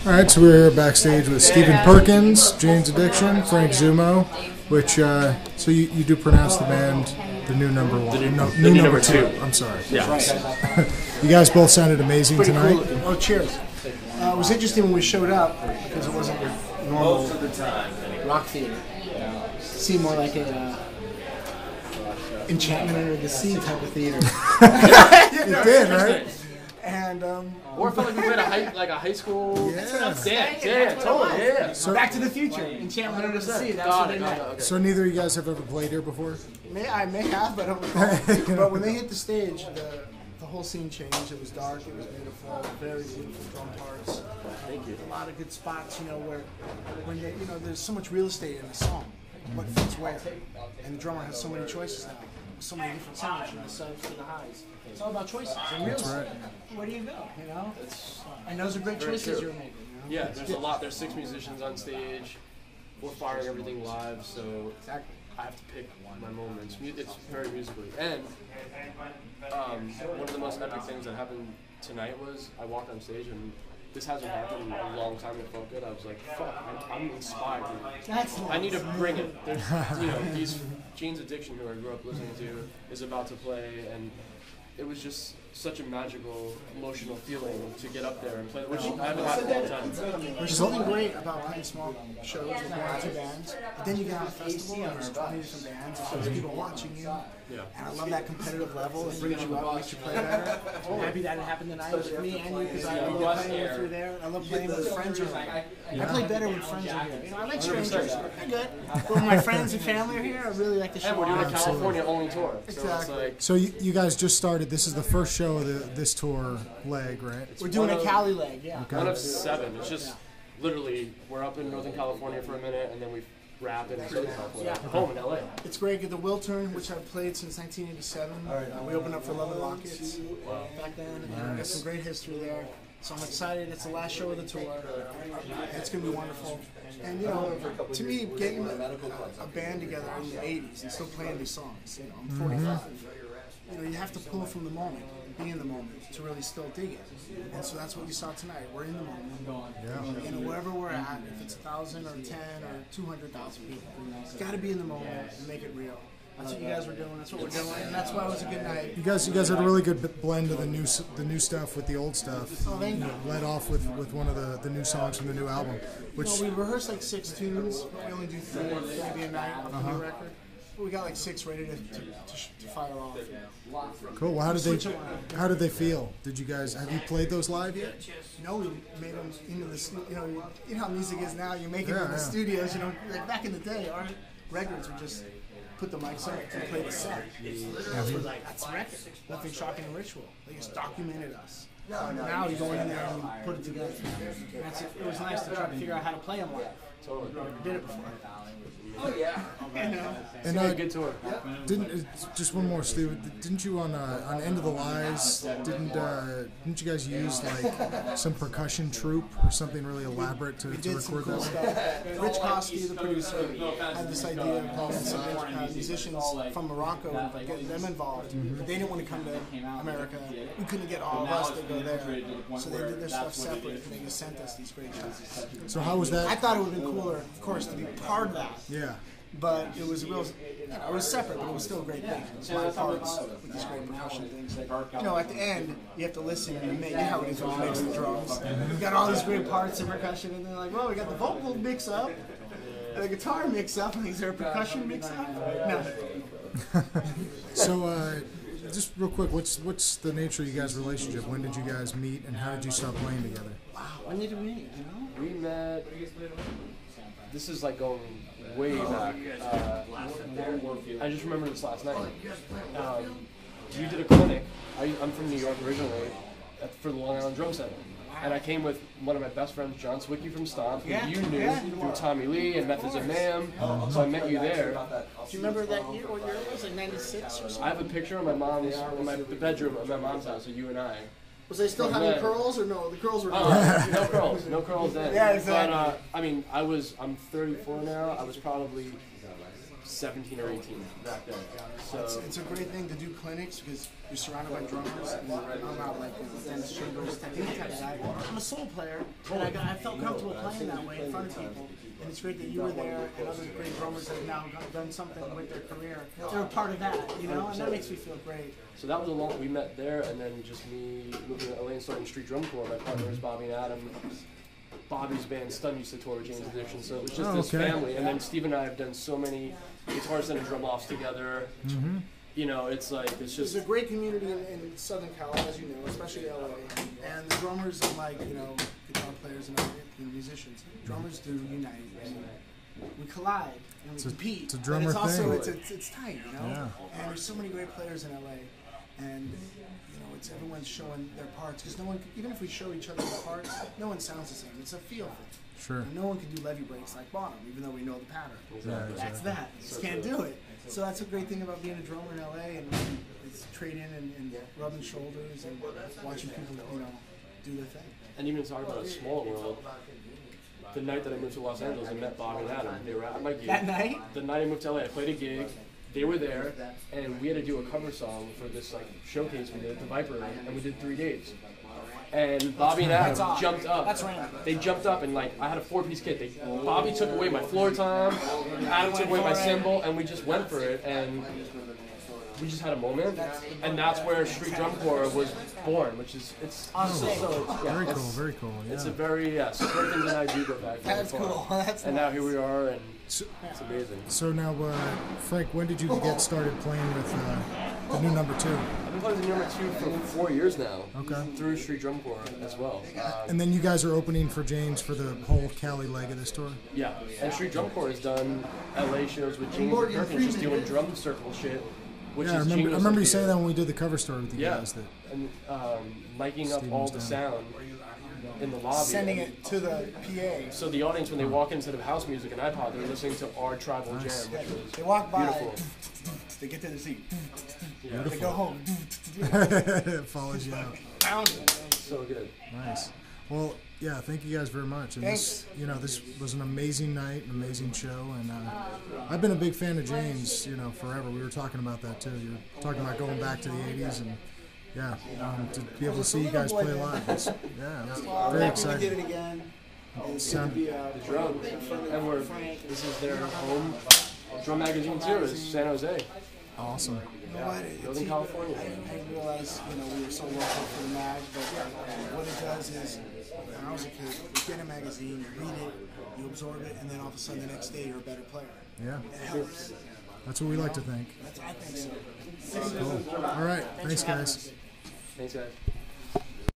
All right, so we're here backstage with Stephen Perkins, Jane's Addiction, Frank Zummo, which, so you do pronounce the band the new number one. The new number two. I'm sorry. Yeah. You guys both sounded amazing Pretty tonight. cool. Oh, cheers. It was interesting when we showed up because it wasn't your normal rock theater. It seemed more like a Enchantment Under the Sea type of theater. It did, right? And Or I felt like we played a high school Yeah. Yeah, totally. Yeah. So, Back to the Future, Enchantment Under the Sea. That's what they meant. Okay. so neither of you guys have ever played here before? I may have, but I don't recall. But when they hit the stage, the whole scene changed. It was dark. It was beautiful. Very beautiful drum parts. Thank you. A lot of good spots, where when they, there's so much real estate in the song. What fits where, and the drummer has so many choices now. So many different sounds, from the subs to the highs. It's all about choices and real estate. Where do you go? And those are great choices you're making. Yeah, there's a lot. There's 6 musicians on stage. We're firing everything live, so I have to pick my moments. It's very musically. And one of the most epic things that happened tonight was I walked on stage and this hasn't happened in a long time in Folk It. I was like, fuck, I'm inspired. I need to bring it. There's, these Jane's Addiction, who I grew up listening to, is about to play, and it was just such a magical, emotional feeling to get up there and play, which I haven't had in a long time. There's something great about playing small shows with 1 or 2 bands, but then you get on a festival and there's 20 different bands, and so there's people watching you. And I love that competitive level. It brings you up, makes you play better. I'm happy that it happened tonight with me and you, because I love playing with you there. I love playing with friends are here. I play better when friends are here. I like strangers, they're good. But when my friends and family are here, I really like to show And we're doing a off. California only tour. So Exactly. it's like, So you guys just started. This is the first show of this tour leg, right? We're doing a Cali leg, yeah. Okay. one of 7. It's just literally, we're up in Northern California for a minute, and then we wrap in Southern California. Home in LA. It's great. The Wiltern, which I've played since 1987. We opened up for Love and Rockets back then, and we got some great history there. So I'm excited. It's the last show of the tour. It's going to be wonderful. And, to me, getting a band together in the 80s and still playing these songs, I'm 45. You have to pull from the moment and be in the moment to really still dig it. And so that's what you saw tonight. We're in the moment. Yeah. Wherever we're at, if it's 1,000 or 10 or 200,000 people, you got to be in the moment and make it real. That's what you guys were doing. That's what we're doing, and that's why it was a good night. You guys had a really good blend of the new stuff with the old stuff. Oh, thank you. Led off with one of the new songs from the new album, which We rehearsed like 6 tunes. We only do 3 maybe a night off the new record. But we got like 6 ready to fire off. cool. Well, how did they feel? Did you guys have you played those live yet? No, we made them into the studio. You know how music is now. You make it in the studios. Like back in the day, our records would just put the mics up and play the set. That's a record. Nothing shocking and ritual. They just documented us. Now you go in there and you put it together. It was nice to try to figure out how to play them live. Totally. Did it before. Oh yeah. And good tour. Just one more, Steve. Didn't you on End of the Lies? Didn't you guys use like some percussion troupe or something really elaborate to record that? Stuff. Rich Kosky, the producer, had this idea of calling some musicians from Morocco, getting them involved. But they didn't want to come to America. We couldn't get all of us to go there, so they did their stuff separate. And they just sent us these great tracks. So how was that? I thought it would have been cooler, of course, to be part of that. Yeah. But it was it was separate, but it was still a great thing. It was my parts with these great percussion things. At the end, you have to listen and make, how it is when you mix the drums. You got all these great parts of percussion, and they're like, well, we got the vocal mix up, and the guitar mix up, and is there a percussion mix up? No. So, just real quick, what's the nature of you guys' relationship? When did you guys meet, and how did you start playing together? Wow, when did we meet? We met. This is like going way back. I just remember this last night. You did a clinic. I'm from New York originally, for the Long Island Drum Center. And I came with one of my best friends, John Swicky from Stomp, who you knew through Tommy Lee and Methods of Mayhem. So I met you there. Do you remember that year? What year it was? Like 96 or something? I have a picture of my mom's, the bedroom of my mom's house of you and I. Was they still having curls or no? The curls were gone. No curls then. Yeah, exactly. But I'm 34 now. I was probably 17 or 18 back then. So It's a great thing to do clinics because you're surrounded by drummers. And I'm not like Dennis Chambers type of guy. I'm a soul player, and I felt comfortable playing that way in front of people. And it's great that you were there and other great drummers that have now done something with their career. They're a part of that, you know, and that makes me feel great. So that was we met there, and then just me moving to LA and starting Street Drum Corps. My partner is Bobby and Adam. Bobby's band Stun used to tour with James Addiction, so it was just this family. And then Steve and I have done so many guitar center drum offs together. Mm-hmm. You know, it's like it's just. There's a great community in Southern Cal, as you know, especially LA. And the drummers, unlike guitar players and other musicians, drummers do unite. And we collide and we compete. It's a drummer it's also thing. it's tight, you know. Yeah. And there's so many great players in LA, and it's everyone's showing their parts because no one, even if we show each other the parts, no one sounds the same. It's a feel thing. Sure. And no one can do levy breaks like Bottom, even though we know the pattern. Exactly. That's that. You just can't do it. So that's a great thing about being a drummer in LA, and it's trade in and rubbing shoulders and watching people, do their thing. And even talking about a small world, the night that I moved to Los Angeles and met Bobby and Adam, they were at my gig. That night? The night I moved to LA, I played a gig. They were there, and we had to do a cover song for this showcase we did at the Viper Room, and we did 3 days. And Bobby and Adam jumped up. That's random. They jumped up, and I had a 4-piece kit. Bobby took away my floor tom, Adam took away my cymbal, and we just went for it. And we just had a moment, and that's where Street Drum Corps was born, which is very cool, very cool. Yeah. It's a very so Perkins and I do go back. That's cool. That's and nice. Now here we are, and it's amazing. So now, Frank, when did you get started playing with the new number 2? I've been playing the number 2 for 4 years now. Okay. Through Street Drum Corps as well. And then you guys are opening for James for the whole Cali leg of this tour. Yeah, and Street Drum Corps has done LA shows with James and Perkins, just doing drum circle shit. Which is I remember you saying that when we did the cover story with you guys. That and miking up all the sound in the lobby. Sending it to the PA. So the audience, when they walk in, instead of house music and iPod, they're listening to our tribal jam, which was they walk by, beautiful. They get to the seat. Yeah. They go home. It follows you out. So good. Nice. Well, yeah, thank you guys very much. And Thanks. This was an amazing night, an amazing show, and I've been a big fan of James, forever. We were talking about that too. You were talking about going back to the '80s, and to be able to see you guys play live. It's very exciting. We did it again. It's going to be the drum, and this is their home drum magazine too. Is San Jose. Awesome. Northern California. I didn't realize, we were so local for the mag, but what it does is, when I was a kid, you get a magazine, you read it, you absorb it, and then all of a sudden the next day you're a better player. Yeah. It helps. That's what we like to think. I think so. Cool. All right. Thanks, guys. Thanks, guys.